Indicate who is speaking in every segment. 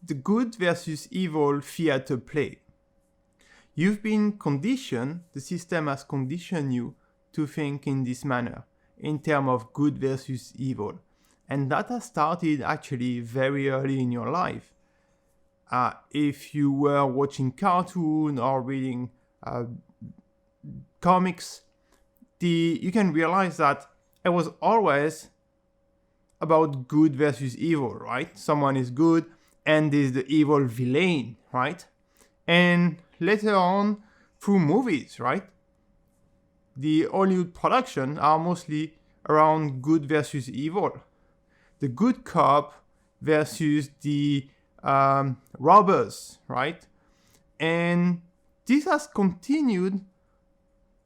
Speaker 1: the good versus evil theater play. You've been conditioned, the system has conditioned you to think in this manner, in terms of good versus evil. And that has started actually very early in your life. If you were watching cartoon or reading comics, you can realize that it was always about good versus evil, right? Someone is good and there's the evil villain, right? And later on, through movies, right? The Hollywood production are mostly around good versus evil. The good cop versus the robbers, right? And this has continued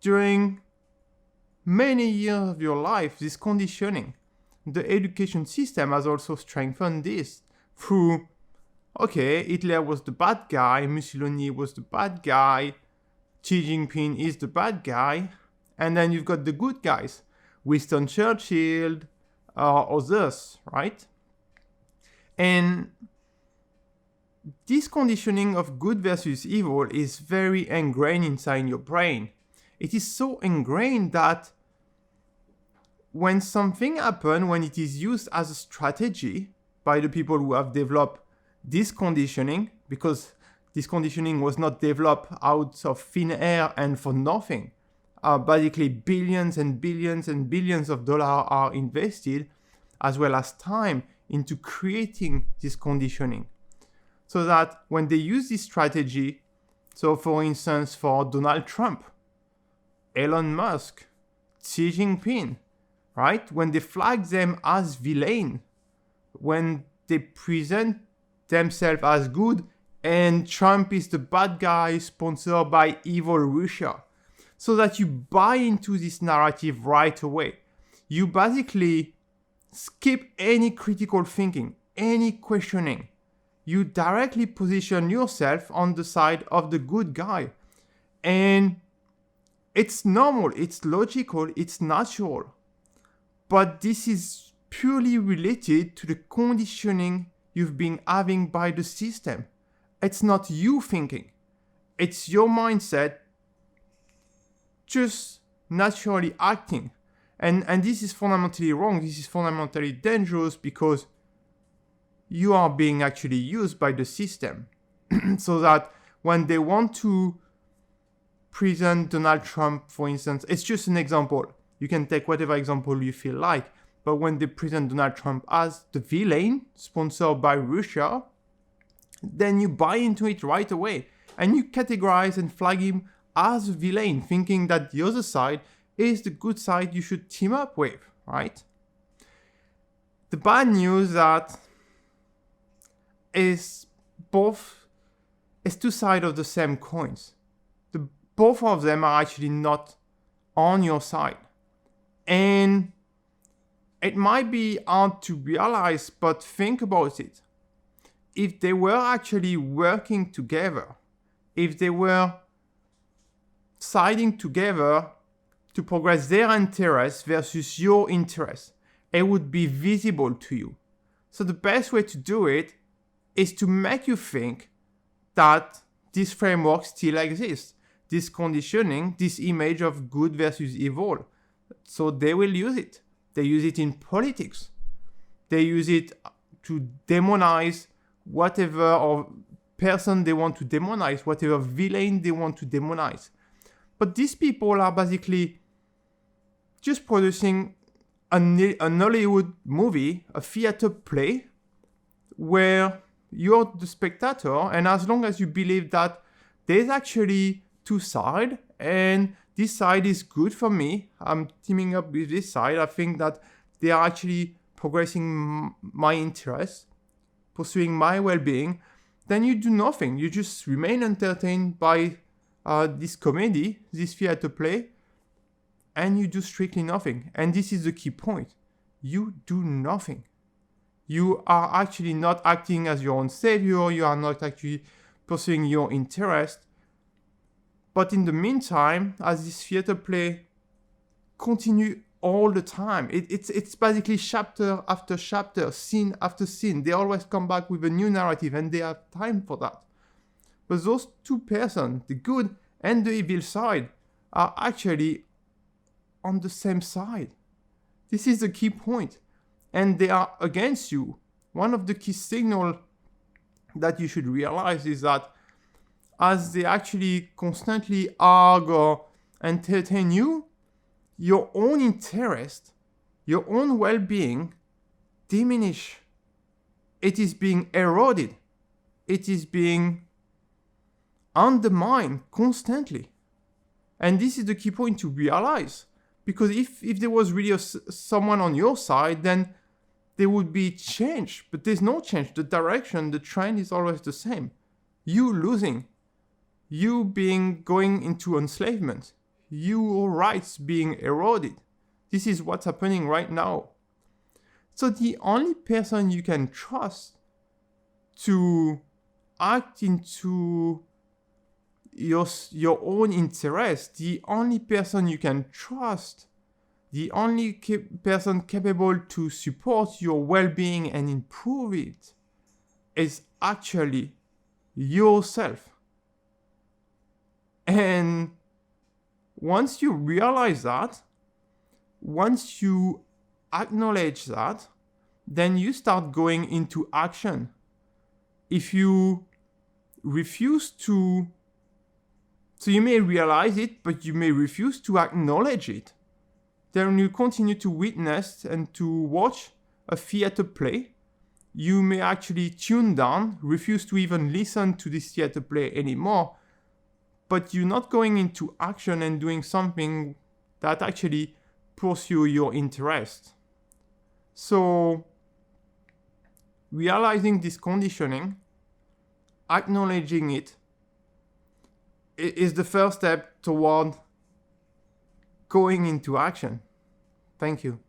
Speaker 1: during many years of your life, this conditioning. The education system has also strengthened this through, okay, Hitler was the bad guy, Mussolini was the bad guy, Xi Jinping is the bad guy, and then you've got the good guys, Winston Churchill, others, right? And this conditioning of good versus evil is very ingrained inside your brain. It is so ingrained that when something happens, when it is used as a strategy by the people who have developed this conditioning, because this conditioning was not developed out of thin air and for nothing. Basically, billions and billions and billions of dollars are invested, as well as time, into creating this conditioning. So that when they use this strategy, so for instance, for Donald Trump, Elon Musk, Xi Jinping, right? When they flag them as villain, when they present themselves as good, and Trump is the bad guy sponsored by evil Russia, so that you buy into this narrative right away. You basically skip any critical thinking, any questioning. You directly position yourself on the side of the good guy. And it's normal, it's logical, it's natural. But this is purely related to the conditioning you've been having by the system. It's not you thinking. It's your mindset just naturally acting. And this is fundamentally wrong. This is fundamentally dangerous because you are being actually used by the system. So that when they want to present Donald Trump, for instance, it's just an example. You can take whatever example you feel like. But when they present Donald Trump as the villain sponsored by Russia, then you buy into it right away. And you categorize and flag him as a villain, thinking that the other side is the good side you should team up with, right? The bad news that is two sides of the same coins. Both of them are actually not on your side. And it might be hard to realize, but think about it. If they were actually working together, if they were siding together to progress their interests versus your interests, it would be visible to you. So the best way to do it is to make you think that this framework still exists, this conditioning, this image of good versus evil. So they will use it. They use it in politics. They use it to demonize whatever or person they want to demonize, whatever villain they want to demonize. But these people are basically just producing an Hollywood movie, a theater play, where you're the spectator, and as long as you believe that there's actually two sides, and this side is good for me, I'm teaming up with this side, I think that they are actually progressing my interests, pursuing my well-being, then you do nothing. You just remain entertained by this comedy, this theater play, and you do strictly nothing. And this is the key point. You do nothing. You are actually not acting as your own savior. You are not actually pursuing your interest. But in the meantime, as this theater play continue all the time. It's basically chapter after chapter, scene after scene. They always come back with a new narrative, and they have time for that. But those two persons, the good and the evil side, are actually on the same side. This is the key point. And they are against you. One of the key signals that you should realize is that as they actually constantly argue or entertain you, your own interest, your own well-being diminish. It is being eroded. It is being undermined constantly. And this is the key point to realize. Because if there was really someone on your side, then there would be change. But there's no change. The direction, the trend is always the same. You losing. You going into enslavement. Your rights being eroded. This is what's happening right now. So the only person you can trust to act into your own interest, the only person you can trust, the only person capable to support your well-being and improve it, is actually yourself. And once you realize that, once you acknowledge that, then you start going into action. If you refuse to, so you may realize it, but you may refuse to acknowledge it, then you continue to witness and to watch a theater play. You may actually tune down, refuse to even listen to this theater play anymore, but you're not going into action and doing something that actually pursue your interest. So realizing this conditioning, acknowledging it, is the first step toward going into action. Thank you.